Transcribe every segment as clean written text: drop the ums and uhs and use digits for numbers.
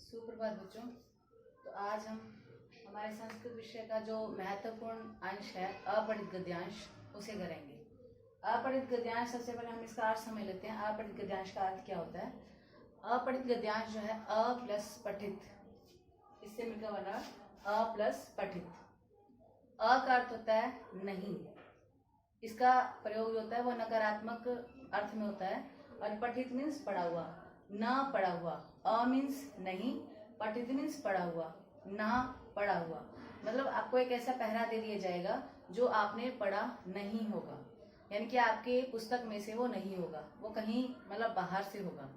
सुप्रभात बच्चों। तो आज हम हमारे संस्कृत विषय का जो महत्वपूर्ण अंश है अपठित गद्यांश उसे करेंगे। अपठित गद्यांश सबसे पहले हम इसका अर्थ समझ लेते हैं। अपठित गद्यांश का अर्थ क्या होता है? अपठित गद्यांश जो है अ प्लस पठित, इससे मिलकर बना अ प्लस पठित। अ का अर्थ होता है नहीं, इसका प्रयोग जो होता है वो नकारात्मक अर्थ में होता है। और पठित मीन्स पढ़ा हुआ, न पढ़ा हुआ। अ मीन्स नहीं, पठित मीन्स पढ़ा हुआ, ना पढ़ा हुआ। मतलब आपको एक ऐसा पहरा दे दिया जाएगा जो आपने पढ़ा नहीं होगा, यानी कि आपके पुस्तक में से वो नहीं होगा, वो कहीं मतलब बाहर से होगा,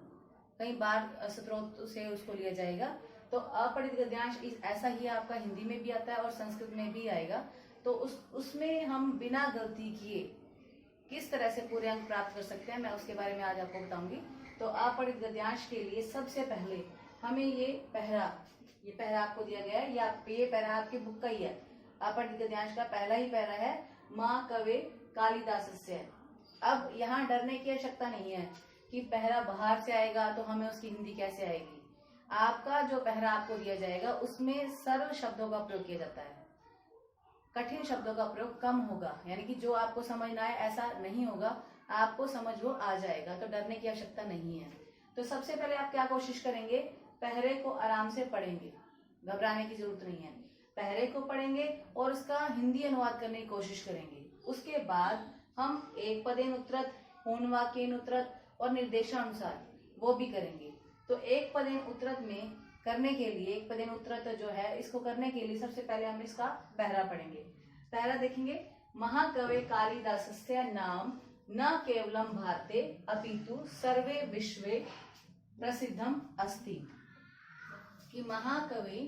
कहीं बाहर स्रोत से उसको लिया जाएगा। तो अपठित गद्यांश ऐसा ही आपका हिंदी में भी आता है और संस्कृत में भी आएगा। तो उसमें हम बिना गलती किए किस तरह से पूरे अंक प्राप्त कर सकते हैं, मैं उसके बारे में आज आपको बताऊंगी। तो अपठित गद्यांश के लिए सबसे पहले हमें ये पहरा आपको दिया गया है, ये पहरा आपके बुक का ही है। अपठित गद्यांश का पहला ही पहरा है, माँ कवे कालिदासस्य। अब यहाँ डरने की आवश्यकता नहीं है कि पहरा बाहर से आएगा तो हमें उसकी हिंदी कैसे आएगी। आपका जो पहरा आपको दिया जाएगा उसमें सरल शब्दों का प्रयोग किया जाता है, कठिन शब्दों का प्रयोग कम होगा, यानी कि जो आपको समझ ना आए ऐसा नहीं होगा, आपको समझ वो आ जाएगा। तो डरने की आवश्यकता नहीं है। तो सबसे पहले आप क्या कोशिश करेंगे, पहरे को आराम से पढ़ेंगे, घबराने की जरूरत नहीं है। पहरे को पढ़ेंगे और उसका हिंदी अनुवाद करने की कोशिश करेंगे। उसके बाद हम एक पदेन उत्तरत, पूर्ण वाक्येन उत्तरत और निर्देशानुसार वो भी करेंगे। तो एक पदेन उत्तरत में करने के लिए, एक पदेन उत्तरत जो है इसको करने के लिए सबसे पहले हम इसका पहरा पढ़ेंगे। पहरा देखेंगे, महाकवि कालिदासस्य नाम न केवलम भारते अपितु सर्वे विश्वे प्रसिद्धम अस्ति। कि महाकवि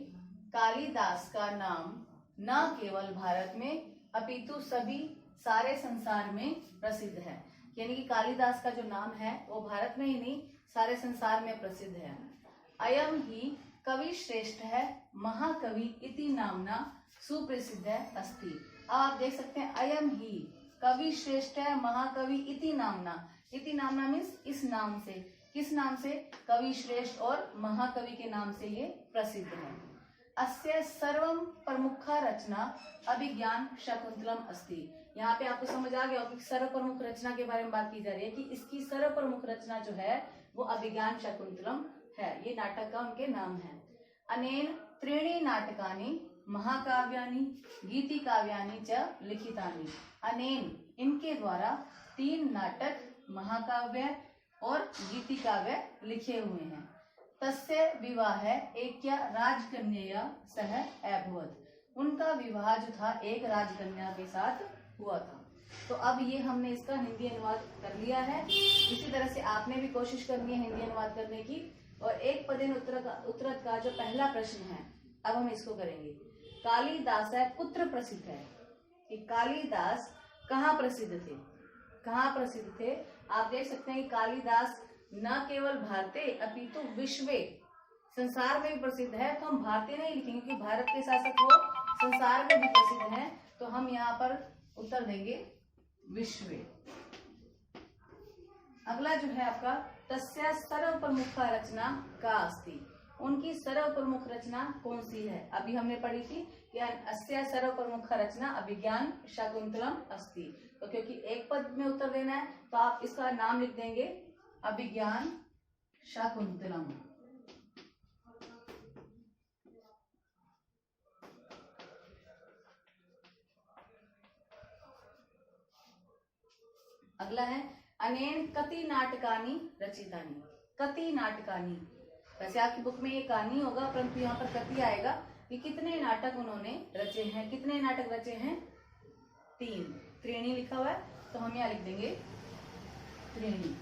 कालिदास का नाम न केवल भारत में अपितु सभी सारे संसार में प्रसिद्ध है, यानी कि कालिदास का जो नाम है वो भारत में ही नहीं सारे संसार में प्रसिद्ध है। अयम ही कवि श्रेष्ठ है महाकवि इति नामना सुप्रसिद्ध अस्ति। अब आप देख सकते हैं, अयम ही कवि श्रेष्ठ है महाकवि इति नामना। इति नामना मीन्स इस नाम से, किस नाम से? कवि श्रेष्ठ और महाकवि के नाम से ये प्रसिद्ध है। अस्य सर्वम प्रमुखा रचना अभिज्ञान शाकुंतलम अस्ति। यहाँ पे आपको समझ आ गया कि सर्व प्रमुख रचना के बारे में बात की जा रही है कि इसकी सर्व प्रमुख रचना जो है वो अभिज्ञान शाकुंतलम है। ये नाटक का उनके नाम है। अनेन त्रीणि नाटकानि महाकाव्यानि गीति काव्यानि च लिखितानि। अनेन इनके द्वारा 3 नाटक, महाकाव्य और गीति काव्य लिखे हुए हैं। तस्य विवाह एक्या राजकन्या सह अभवत्। उनका विवाह जो था एक राजकन्या के साथ हुआ था। तो अब ये हमने इसका हिंदी अनुवाद कर लिया है। इसी तरह से आपने भी कोशिश करनी है हिंदी अनुवाद करने की। और एक पदेन उत्तरत का जो पहला प्रश्न है, अब हम इसको करेंगे। कालिदास कुत्र प्रसिद्ध है, कि कालिदास कहाँ प्रसिद्ध थे? कहाँ प्रसिद्ध थे? आप देख सकते हैं कि कालिदास न केवल भारते अपितु विश्वे, संसार में भी प्रसिद्ध है। तो हम भारतीय नहीं लिखेंगे क्योंकि भारत के शासक वो संसार में भी प्रसिद्ध है, तो हम यहाँ पर उत्तर देंगे विश्वे। अगला जो है आपका, तस्य सर्व प्रमुखा रचना का अस्ति। उनकी सर्व प्रमुख रचना कौन सी है? अभी हमने पढ़ी थी कि अस्य सर्व प्रमुखा रचना अभिज्ञान शाकुंतलम अस्ति। तो क्योंकि एक पद में उत्तर देना है तो आप इसका नाम लिख देंगे अभिज्ञान शाकुंतलम। अगला है, अनेन कति नाटकानि रचितानि। कति नाटकानि, वैसे आपकी बुक में ये कहानी होगा परंतु यहाँ पर कति आएगा कि कितने नाटक उन्होंने रचे हैं। कितने नाटक रचे हैं? 3। त्रीणी लिखा हुआ है तो हम यहाँ लिख देंगे त्रीणी।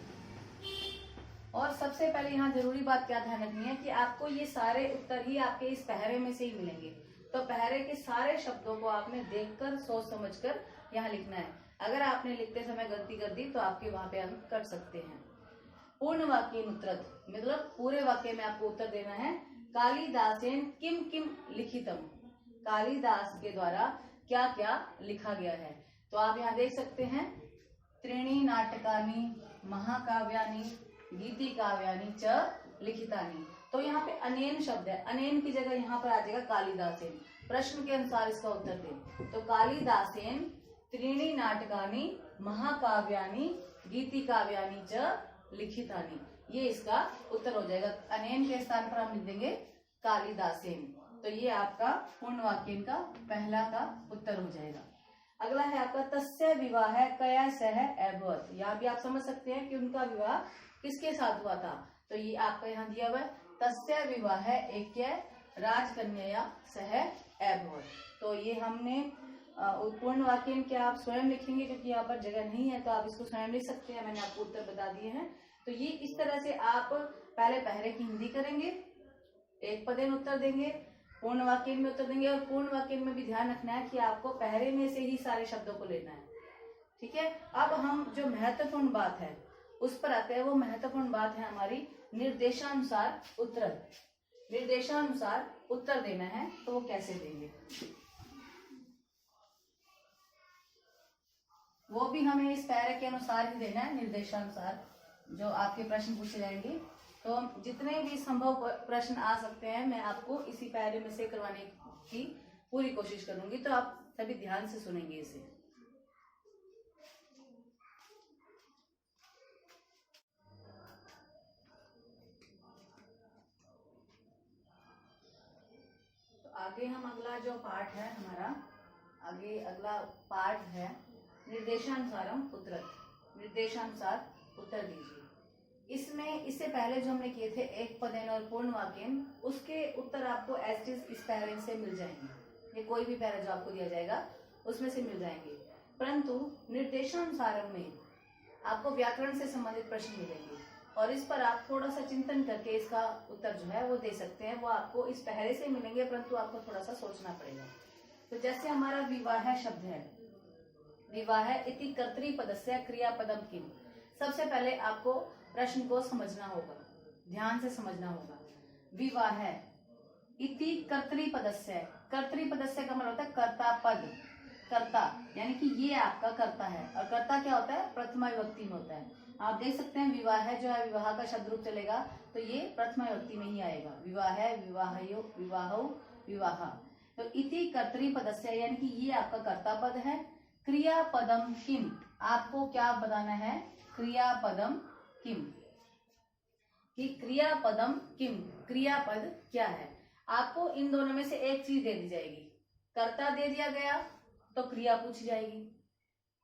और सबसे पहले यहाँ जरूरी बात क्या ध्यान रखनी है कि आपको ये सारे उत्तर ही आपके इस पहरे में से ही मिलेंगे। तो पहरे के सारे शब्दों को आपने देखकर सोच समझकर यहाँ लिखना है। अगर आपने लिखते समय गलती कर दी तो आपके वहां पे अंक कट सकते हैं। पूर्ण वाक्य उत्तरत, मतलब पूरे वाक्य में आपको उत्तर देना है। कालिदासेन किम किम लिखितम। कालिदास के द्वारा क्या क्या लिखा गया है? तो आप यहाँ देख सकते हैं, त्रीणि नाटकानि महाकाव्यानि गीति काव्यानि च लिखितानि। तो यहाँ पे अनेन शब्द है, अनेन की जगह यहाँ पर आ जाएगा कालिदासेन। प्रश्न के अनुसार इसका उत्तर दें। तो कालिदासेन त्रीणि नाटकानि महाकाव्यानि गीति काव्यानि च लिखितानि, ये इसका उत्तर हो जाएगा। अनेन के स्थान पर हम लिख देंगे कालिदासेन। तो ये आपका पूर्ण वाक्य का पहला का उत्तर हो जाएगा। अगला है आपका तस्य विवाह कया सह अभवत। यहाँ भी आप समझ सकते हैं कि उनका विवाह किसके साथ हुआ था। तो ये आपका यहाँ दिया हुआ है तस्य विवाह एक्य राजकन्या सह अभवत। तो ये हमने पूर्ण वाक्य क्या आप स्वयं लिखेंगे, क्योंकि यहाँ पर जगह नहीं है तो आप इसको स्वयं लिख सकते हैं, मैंने आपको उत्तर बता दिए हैं। तो ये इस तरह से आप पहले पहरे की हिंदी करेंगे, एक पदेन उत्तर देंगे, पूर्ण वाक्य में उत्तर देंगे। और पूर्ण वाक्य में भी ध्यान रखना है कि आपको पहरे में से ही सारे शब्दों को लेना है, ठीक है। अब हम जो महत्वपूर्ण बात है उस पर आते हैं। वो महत्वपूर्ण बात है हमारी निर्देशानुसार उत्तर। निर्देशानुसार उत्तर देना है तो वो कैसे देंगे, वो भी हमें इस पैरे के अनुसार ही देना है, निर्देशानुसार जो आपके प्रश्न पूछे जाएंगे। तो जितने भी संभव प्रश्न आ सकते हैं मैं आपको इसी पैरे में से करवाने की पूरी कोशिश करूंगी। तो आप सभी ध्यान से सुनेंगे इसे। तो आगे हम अगला जो पाठ है हमारा, आगे अगला पाठ है निर्देशानुसारम उत्तरत्। निर्देशानुसार उत्तर दीजिए। इसमें इससे पहले जो हमने किए थे एक पदेन और पूर्ण वाक्यन, उसके उत्तर आपको एज इट इज इस पैरे से मिल जाएंगे। ये कोई भी पैरा जो आपको दिया जाएगा उसमें से मिल जाएंगे। परंतु निर्देशानुसारम में आपको व्याकरण से संबंधित प्रश्न मिलेंगे और इस पर आप थोड़ा सा चिंतन करके इसका उत्तर जो है वो दे सकते हैं। वो आपको इस पहरे से मिलेंगे परंतु आपको थोड़ा सा सोचना पड़ेगा। तो जैसे हमारा विवाह शब्द है, विवाह इति कर्तृपदस्य क्रियापदम किम। सबसे पहले आपको प्रश्न को समझना होगा, ध्यान से समझना होगा। विवाह इति कर्तृपदस्य, कर्तृपदस्य का मतलब होता है कर्ता पद, कर्ता यानी कि ये आपका कर्ता है। और कर्ता क्या होता है, प्रथमा विभक्ति में होता है। आप देख सकते हैं विवाह जो है विवाह का शब्द रूप चलेगा तो ये प्रथमा विभक्ति में ही आएगा। विवाह, विवाहयो, विवाहो, विवाह। तो इति कर्तृपदस्य यानी कि ये आपका कर्ता पद है। क्रियापदम किम, आपको क्या बताना है, क्रियापदम किम, कि क्रियापदम किम, क्रियापद क्या है। आपको इन दोनों में से एक चीज दे दी जाएगी। कर्ता दे दिया गया तो क्रिया पूछी जाएगी,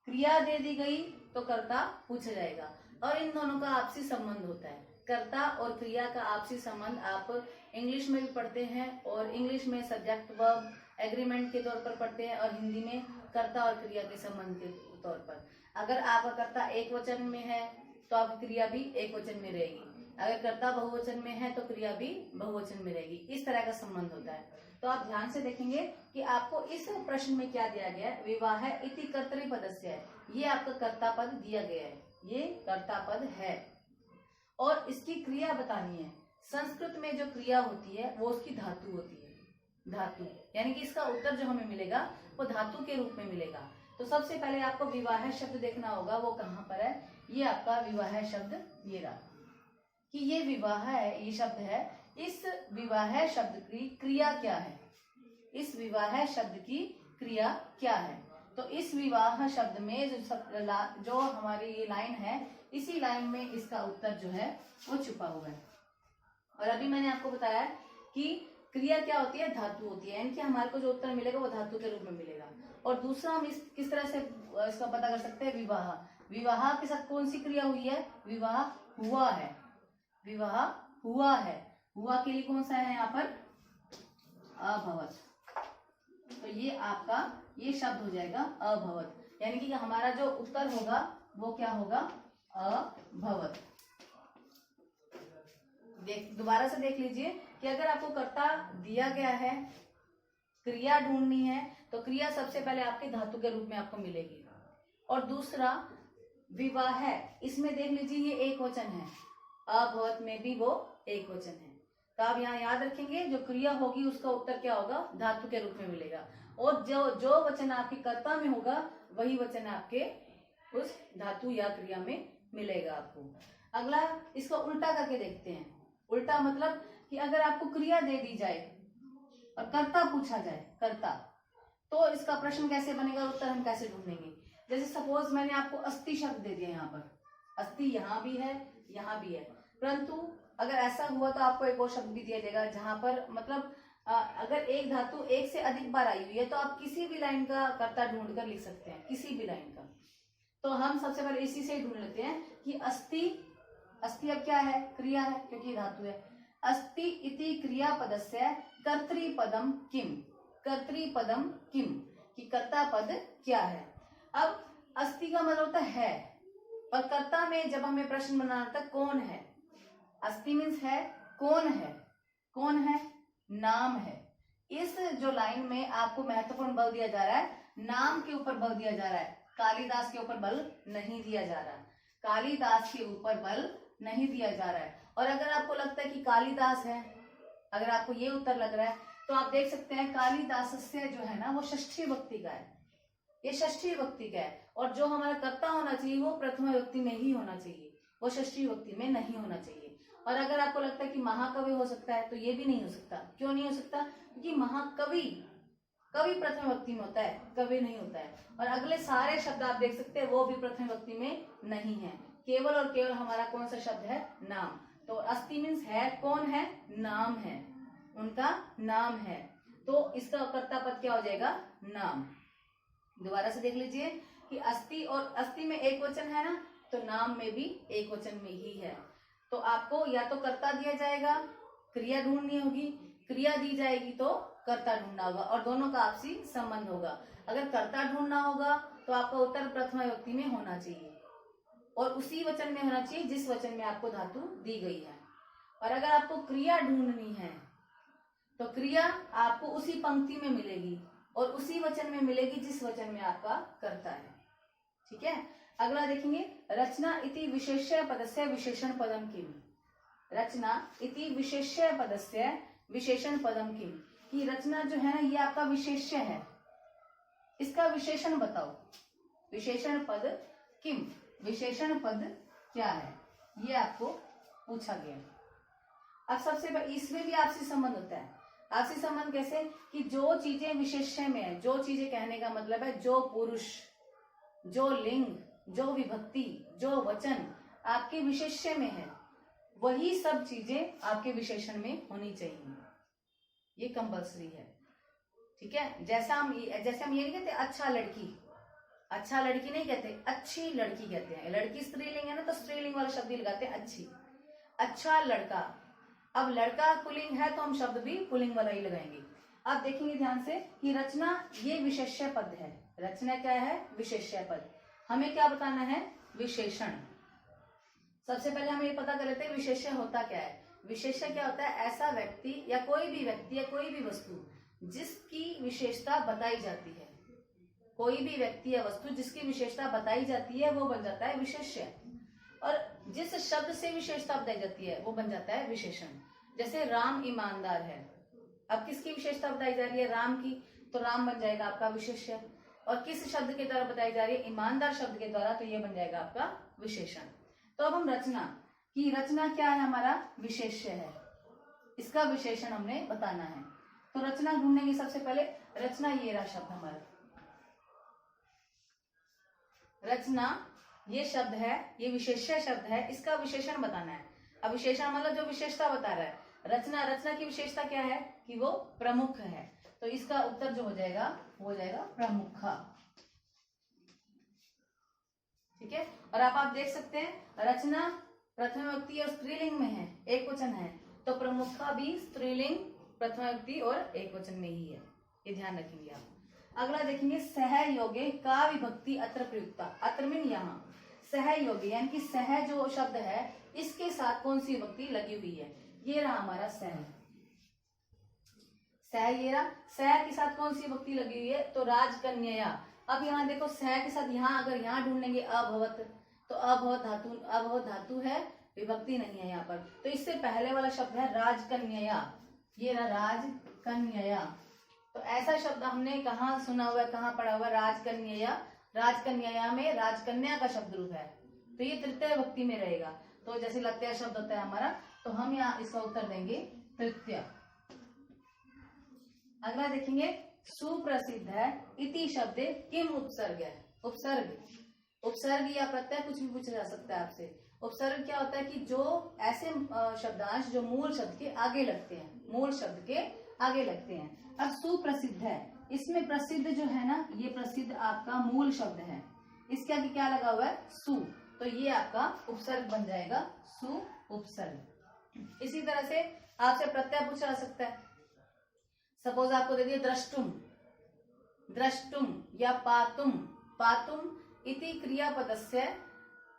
क्रिया दे दी गई तो कर्ता पूछा जाएगा। और इन दोनों का आपसी संबंध होता है। कर्ता और क्रिया का आपसी संबंध आप इंग्लिश में भी पढ़ते हैं और इंग्लिश में सब्जेक्ट वर्ब एग्रीमेंट के तौर पर पढ़ते हैं और हिंदी में कर्ता और क्रिया के संबंध के तौर पर। अगर आपका कर्ता एक वचन में है तो आपकी क्रिया भी एक वचन में रहेगी, अगर कर्ता बहुवचन में है तो क्रिया भी बहुवचन में रहेगी। इस तरह का संबंध होता है। तो आप ध्यान से देखेंगे कि आपको इस प्रश्न में क्या दिया गया है, विवाह इति कर्तृपदस्य है, ये आपका कर्ता पद दिया गया है, ये कर्ता पद है और इसकी क्रिया बतानी है। संस्कृत में जो क्रिया होती है वो उसकी धातु होती है, धातु यानी कि इसका उत्तर जो हमें मिलेगा वो धातु के रूप में मिलेगा। तो सबसे पहले आपको विवाह शब्द देखना होगा, वो कहाँ पर है, ये आपका विवाह शब्द ये रहा कि ये विवाह है, ये शब्द है। इस विवाह शब्द की क्रिया क्या है, इस विवाह शब्द की क्रिया क्या है। तो इस विवाह शब्द में जो हमारी ये लाइन है, इसी लाइन में इसका उत्तर जो है वो छुपा हुआ है। और अभी मैंने आपको बताया कि क्रिया क्या होती है, धातु होती है, यानी कि हमारे को जो उत्तर मिलेगा वो धातु के रूप में मिलेगा। और दूसरा हम किस तरह से इसका पता कर सकते हैं, विवाह, विवाह के साथ कौन सी क्रिया हुई है, विवाह हुआ है, विवाह हुआ है, हुआ के लिए कौन सा है यहाँ पर, अभवत। तो ये आपका ये शब्द हो जाएगा अभवत, यानी कि हमारा जो उत्तर होगा वो क्या होगा, अभवत। दोबारा से देख लीजिए कि अगर आपको कर्ता दिया गया है, क्रिया ढूंढनी है तो क्रिया सबसे पहले आपके धातु के रूप में आपको मिलेगी। और दूसरा विवाह है, इसमें देख लीजिए ये एक वचन है, अभवत में भी वो एक वचन है। तो आप यहाँ याद रखेंगे जो क्रिया होगी उसका उत्तर क्या होगा, धातु के रूप में मिलेगा। और जो वचन आपके कर्ता में होगा वही वचन आपके उस धातु या क्रिया में मिलेगा आपको। अगला इसको उल्टा करके देखते हैं। उल्टा मतलब कि अगर आपको क्रिया दे दी जाए और कर्ता पूछा जाए, कर्ता, तो इसका प्रश्न कैसे बनेगा, उत्तर हम कैसे ढूंढेंगे। जैसे सपोज मैंने आपको अस्थि शब्द दे दिया, यहाँ पर अस्थि यहाँ भी है, यहाँ भी है, परंतु अगर ऐसा हुआ तो आपको एक और शब्द भी दिया जाएगा जहां पर मतलब अगर एक धातु एक से अधिक बार आई हुई है तो आप किसी भी लाइन का कर्ता ढूंढ कर लिख सकते हैं, किसी भी लाइन का। तो हम सबसे पहले इसी से ढूंढ लेते हैं कि अस्थि, अस्थि अब क्या है, क्रिया है क्योंकि धातु है। अस्थि इति क्रियापदस्य कर्तृपदम किम, कर्तृपदम किम, कि कर्ता पद क्या है। अब अस्थि का मतलब होता है, और कर्ता में जब हमें प्रश्न बनाना होता है कौन है, अस्थि मीन्स है, कौन है, कौन है, नाम है। इस जो लाइन में आपको महत्वपूर्ण बल दिया जा रहा है, नाम के ऊपर बल दिया जा रहा है, कालिदास के ऊपर बल नहीं दिया जा रहा, कालिदास के ऊपर बल नहीं दिया जा रहा है। और अगर आपको लगता है कि कालिदास है, अगर आपको ये उत्तर लग रहा है तो आप देख सकते हैं कालिदासस्य जो है ना वो षष्ठी विभक्ति का है, ये षष्ठी विभक्ति का है, और जो हमारा कर्ता होना चाहिए वो प्रथमा विभक्ति में ही होना चाहिए, वो षष्ठी विभक्ति में नहीं होना चाहिए। और अगर आपको लगता है कि महाकवि हो सकता है तो ये भी नहीं हो सकता। क्यों नहीं हो सकता, क्योंकि महाकवि, कवि प्रथम विभक्ति में होता है, कवि नहीं होता है। और अगले सारे शब्द आप देख सकते हैं वो भी प्रथम विभक्ति में नहीं है, केवल और केवल हमारा कौन सा शब्द है, नाम। तो अस्थि मीन्स है, कौन है, नाम है, उनका नाम है, तो इसका कर्ता पद क्या हो जाएगा, नाम। दोबारा से देख लीजिए कि अस्थि, और अस्थि में एक वचन है ना, तो नाम में भी एक वचन में ही है। तो आपको या तो कर्ता दिया जाएगा, क्रिया ढूंढनी होगी, क्रिया दी जाएगी तो कर्ता ढूंढना होगा, और दोनों का आपसी संबंध होगा। अगर कर्ता ढूंढना होगा तो आपका उत्तर प्रथमा विभक्ति में होना चाहिए, और उसी वचन में होना चाहिए जिस वचन में आपको धातु दी गई है। और अगर आपको क्रिया ढूंढनी है तो क्रिया आपको उसी पंक्ति में मिलेगी और उसी वचन में मिलेगी जिस वचन में आपका कर्ता है। ठीक है, अगला देखेंगे, रचना इति विशेष्य पदस्य विशेषण पदम किम, रचना इति विशेष्य पदस्य विशेषण पदम किम, कि रचना जो है ना ये आपका विशेष्य है, इसका विशेषण बताओ, विशेषण पद किम, विशेषण पद क्या है, ये आपको पूछा गया। अब सबसे इसमें भी आपसी संबंध होता है। आपसी संबंध कैसे, कि जो चीजें विशेष्य में है, जो चीजें कहने का मतलब है जो पुरुष, जो लिंग, जो विभक्ति, जो वचन आपके विशेष्य में है, वही सब चीजें आपके विशेषण में होनी चाहिए, ये कंपल्सरी है। ठीक है, जैसे हम ये नहीं कहते अच्छा लड़की, अच्छा लड़की नहीं कहते, अच्छी लड़की कहते हैं। लड़की स्त्रीलिंग है ना, तो स्त्रीलिंग वाला शब्द ही लगाते हैं अच्छी, अच्छा लड़का। अब लड़का पुल्लिंग है तो हम शब्द भी पुल्लिंग वाला ही लगाएंगे। अब देखेंगे ध्यान से कि रचना ये विशेष्य पद है, रचना क्या है, विशेष्य पद। हमें क्या बताना है, विशेषण। सबसे पहले हमें ये पता कर लेते हैं विशेष्य होता क्या है। विशेष्य क्या होता है, ऐसा व्यक्ति या कोई भी व्यक्ति या कोई भी वस्तु जिसकी विशेषता बताई जाती है, कोई भी व्यक्ति या वस्तु जिसकी विशेषता बताई जाती है वो बन जाता है विशेष्य, और जिस शब्द से विशेषता बताई जाती है वो बन जाता है विशेषण। जैसे राम ईमानदार है, अब किसकी विशेषता बताई जा रही है, राम की, तो राम बन जाएगा आपका विशेष्य। और किस शब्द के द्वारा बताई जा रही है, ईमानदार शब्द के द्वारा, तो ये बन जाएगा आपका विशेषण। तो अब हम रचना की, रचना क्या है, हमारा विशेष्य है, इसका विशेषण हमने बताना है। तो रचना ढूंढेंगे सबसे पहले, रचना ये रहा शब्द हमारा, रचना ये शब्द है, ये विशेष्य शब्द है, इसका विशेषण बताना है। अब विशेषण मतलब जो विशेषता बता रहा है। रचना, रचना की विशेषता क्या है कि वो प्रमुख है, तो इसका उत्तर जो हो जाएगा वो हो जाएगा प्रमुख। ठीक है, और आप देख सकते हैं रचना प्रथम विभक्ति और स्त्रीलिंग में है, एक वचन है, तो प्रमुख भी स्त्रीलिंग, प्रथम विभक्ति और एक वचन में ही है, ये ध्यान रखेंगे आप। अगला देखेंगे, सहयोगे का विभक्ति अत्र प्रयुक्ता, अत्र मीन यहाँ, सहयोगी यानी कि सह जो शब्द है इसके साथ कौन सी विभक्ति लगी हुई है, ये रहा हमारा सह, सह ये रहा, सह के साथ कौन सी विभक्ति लगी हुई है, तो राजकन्या। अब यहाँ देखो सह के साथ यहाँ अगर यहाँ ढूंढेंगे अभवत, तो अभवत धातु, अभवत धातु है, विभक्ति नहीं है यहाँ पर, तो इससे पहले वाला शब्द है राजकन्या, ये रहा राजकन्या। तो ऐसा शब्द हमने कहाँ सुना हुआ है, कहाँ पढ़ा हुआ है, राजकन्या, राजकन्या में राजकन्या का शब्द रूप है, तो ये तृतीय विभक्ति में रहेगा। तो जैसे लत्या शब्द होता है हमारा, तो हम यहाँ इसका उत्तर देंगे तृतीय। अगला देखेंगे, सुप्रसिद्ध है इति शब्दे किम उपसर्ग है। उपसर्ग या प्रत्यय कुछ भी पूछा जा सकता है आपसे। उपसर्ग क्या होता है कि जो ऐसे शब्दांश जो मूल शब्द के आगे लगते हैं, अब सुप्रसिद्ध है, इसमें प्रसिद्ध जो है ना, ये प्रसिद्ध आपका मूल शब्द है, इसके आगे क्या लगा हुआ है, सु, तो ये आपका उपसर्ग बन जाएगा, सु उपसर्ग। इसी तरह से आपसे प्रत्यय पूछा जा सकता है। सपोज आपको दे दिया द्रष्टुम या पातुम इति क्रियापदस्य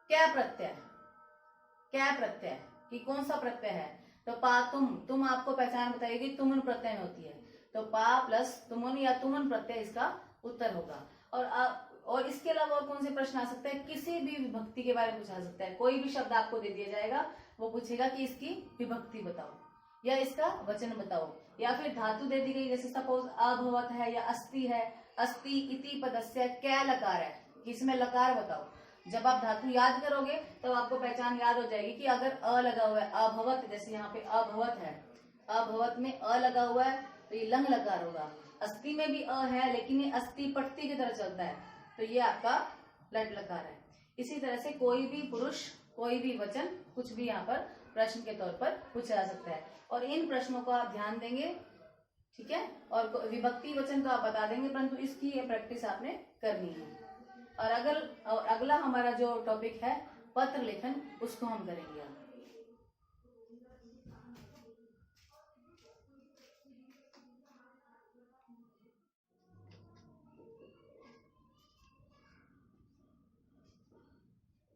क्या प्रत्यय कि कौन सा प्रत्यय है, तो तुम आपको पहचान बताइएगी, तुमुन प्रत्यय में होती है, तो पा प्लस तुमुन या तुमुन प्रत्यय इसका उत्तर होगा। और इसके अलावा और कौन से प्रश्न आ सकते हैं, किसी भी विभक्ति के बारे में पूछा सकता है। कोई भी शब्द आपको दे दिया जाएगा, वो पूछेगा कि इसकी विभक्ति बताओ या इसका वचन बताओ, या फिर धातु दे दी गई, जैसे सपोज अभवत है या अस्ति है, अस्ति इति पदस्य क्या लकार है, इसमें लकार बताओ। जब आप धातु याद करोगे तो आपको पहचान याद हो जाएगी कि अगर अ लगा हुआ है, अभवत, जैसे यहाँ पे अभवत है, अभवत में अ लगा हुआ है तो ये लंग लकार होगा। अस्ति में भी अ है लेकिन ये अस्ति पट्टी की तरह चलता है, तो ये आपका लट लकार है। इसी तरह से कोई भी पुरुष, कोई भी वचन, कुछ भी यहाँ पर प्रश्न के तौर पर पूछा जा सकता है, और इन प्रश्नों को आप ध्यान देंगे, ठीक है। और विभक्ति वचन तो आप बता देंगे, परंतु इसकी ये प्रैक्टिस आपने करनी है। और अगला हमारा जो टॉपिक है पत्र लेखन, उसको हम करेंगे।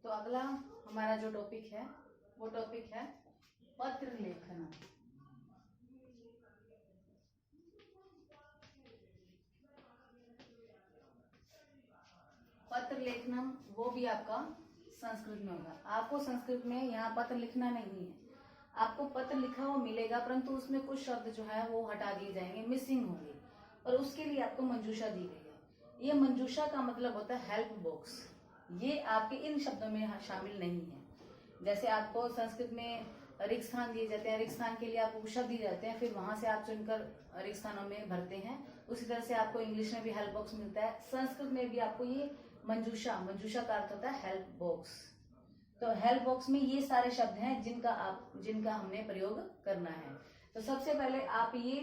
तो अगला हमारा जो टॉपिक है वो टॉपिक है पत्र लेखन। पत्र लेखनम वो भी आपका संस्कृत में होगा। आपको संस्कृत में यहाँ पत्र लिखना नहीं है, आपको पत्र लिखा हुआ मिलेगा, परंतु उसमें कुछ शब्द जो है वो हटा दिए जाएंगे, मिसिंग होंगे, और उसके लिए आपको मंजूषा दी गई है। ये मंजूषा का मतलब होता है हेल्प बॉक्स। ये आपके इन शब्दों में शामिल नहीं है। जैसे आपको संस्कृत में रिक्त स्थान दिए जाते हैं, रिक्त स्थान के लिए आपको शब्द दिए जाते हैं, फिर वहां से आप चुनकर रिक्त स्थानों में भरते हैं। उसी तरह से आपको इंग्लिश में भी हेल्प बॉक्स मिलता है, संस्कृत में भी आपको ये मंजूषा का अर्थ होता है हेल्प बॉक्स। तो हेल्प बॉक्स में ये सारे शब्द हैं जिनका हमने प्रयोग करना है। तो सबसे पहले आप ये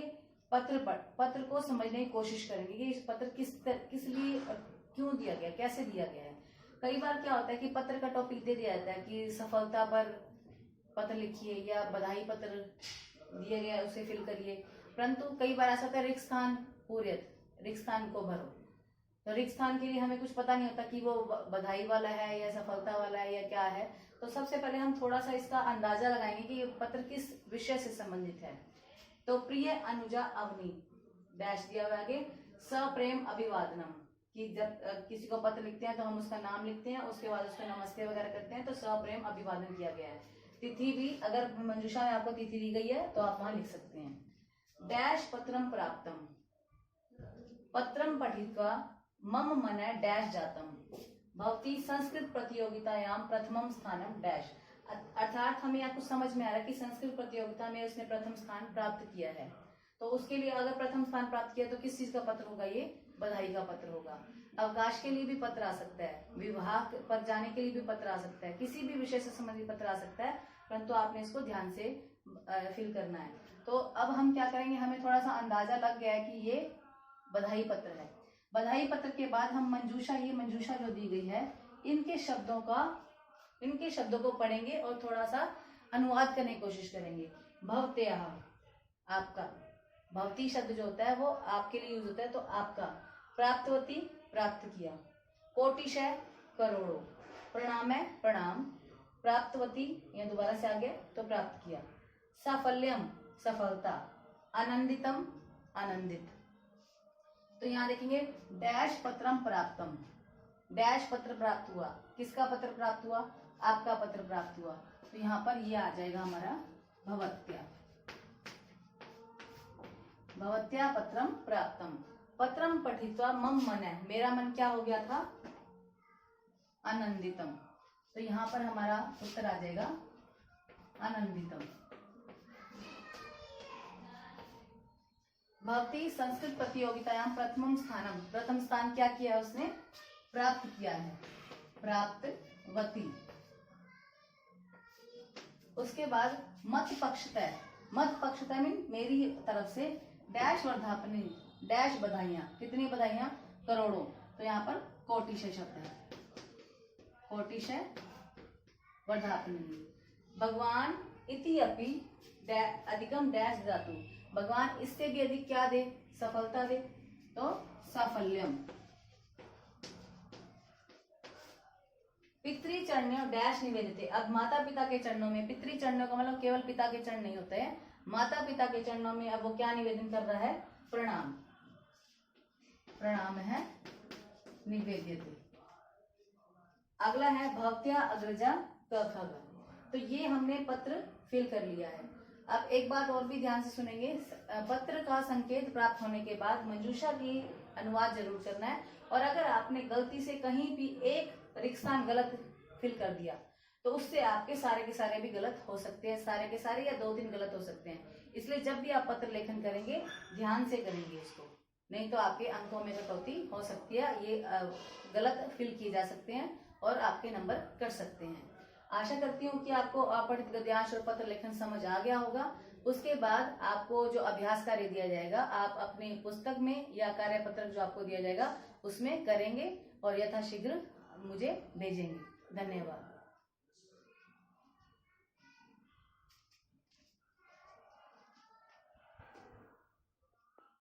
पत्र को समझने की कोशिश करेंगे कि इस पत्र किस लिए क्यों दिया गया, कैसे दिया गया है। कई बार क्या होता है कि पत्र का टॉपिक दे दिया जाता है कि सफलता पर पत्र लिखिए या बधाई पत्र दिया गया उसे फिल करिए, परंतु कई बार ऐसा होता है रिक्त स्थान को भरो। तो रिक्त स्थान के लिए हमें कुछ पता नहीं होता कि वो बधाई वाला है या सफलता वाला है या क्या है। तो सबसे पहले हम थोड़ा सा इसका अंदाजा लगाएंगे कि ये पत्र किस विषय से संबंधित है। तो प्रिय अनुजा अवनी डैश दिया हुआ आगे, सप्रेम अभिवादनम, कि जब किसी को पत्र लिखते हैं तो हम उसका नाम लिखते हैं, उसके बाद उसका नमस्ते वगैरह करते हैं, तो सप्रेम अभिवादन किया गया है। तिथि भी, अगर मंजूषा में आपको तिथि दी गई है तो आप वहां लिख सकते हैं। डैश पत्रम प्राप्तम, पत्रम पठित्वा मम मन डैश जातम भवती संस्कृत प्रतियोगितायाम प्रथमम स्थानम डैश। अर्थात हमें यहाँ कुछ समझ में आ रहा है कि संस्कृत प्रतियोगिता में उसने प्रथम स्थान प्राप्त किया है, तो उसके लिए अगर प्रथम स्थान प्राप्त किया तो किस चीज का पत्र होगा, ये बधाई का पत्र होगा। अवकाश के लिए भी पत्र आ सकता है, विवाह पर जाने के लिए भी पत्र आ सकता है, किसी भी विषय से संबंधित पत्र आ सकता है, परंतु आपने इसको ध्यान से फिल करना है। तो अब हम क्या करेंगे, हमें थोड़ा सा अंदाजा लग गया है कि ये बधाई पत्र है। बधाई पत्र के बाद हम ये मंजूषा जो दी गई है, इनके शब्दों को पढ़ेंगे और थोड़ा सा अनुवाद करने की कोशिश करेंगे। भवत्याः, आपका, भवती शब्द जो होता है वो आपके लिए यूज होता है, तो आपका। प्राप्तवती, प्राप्त किया। कोटिशः, करोड़ों। प्रणामः, प्रणाम। प्राप्तवती, यह दोबारा से आ गया तो प्राप्त किया। साफल्यम, सफलता। आनंदितम, आनंदित। तो यहाँ देखेंगे डैश पत्रम प्राप्तम, डैश पत्र प्राप्त हुआ। किसका पत्र प्राप्त हुआ, आपका पत्र प्राप्त हुआ। तो यहाँ पर ये आ जाएगा हमारा भवत्या पत्रम प्राप्तम। पत्रम पठित्वा मम मन, मेरा मन क्या हो गया था, आनंदितम। तो यहाँ पर हमारा उत्तर आ जाएगा आनंदितम। भवती संस्कृत प्रतियोगितायां प्रथम स्थानम, प्रथम स्थान क्या किया है उसने, प्राप्त किया है, प्राप्तवती। उसके बाद मत पक्षतः, मत पक्षतः मीन मेरी तरफ से डैश वर्धापनी, डैश बधाइयां, कितनी बधाइयां, करोड़ों, तो यहाँ पर कोटिशय शब्द है, कोटिशय वर्धापनी। भगवान इति अपि अधिकम डैश धातु, भगवान इससे भी अधिक क्या दे, सफलता दे, तो साफल्यम। पितृ चरणों डैश निवेदिते, अब माता पिता के चरणों में, पितृ चरणों का मतलब केवल पिता के चरण नहीं होते हैं, माता पिता के चरणों में अब वो क्या निवेदन कर रहा है, प्रणाम, प्रणाम है निवेद्यते। अगला है भवत्या अग्रजा कखग, तो ये हमने पत्र फिल कर लिया है। अब एक बात और भी ध्यान से सुनेंगे, पत्र का संकेत प्राप्त होने के बाद मंजूषा की अनुवाद जरूर करना है, और अगर आपने गलती से कहीं भी एक रिक्त स्थान गलत फिल कर दिया तो उससे आपके सारे के सारे भी गलत हो सकते हैं, सारे के सारे या 2-3 गलत हो सकते हैं। इसलिए जब भी आप पत्र लेखन करेंगे ध्यान से करेंगे इसको, नहीं तो आपके अंकों में कटौती हो सकती है, ये गलत फिल किए जा सकते हैं और आपके नंबर कट सकते हैं। आशा करती हूँ कि आपको अपठित गद्यांश और पत्र लेखन समझ आ गया होगा। उसके बाद आपको जो अभ्यास कार्य दिया जाएगा आप अपनी पुस्तक में या कार्यपत्र जो आपको दिया जाएगा उसमें करेंगे और यथाशीघ्र मुझे भेजेंगे। धन्यवाद।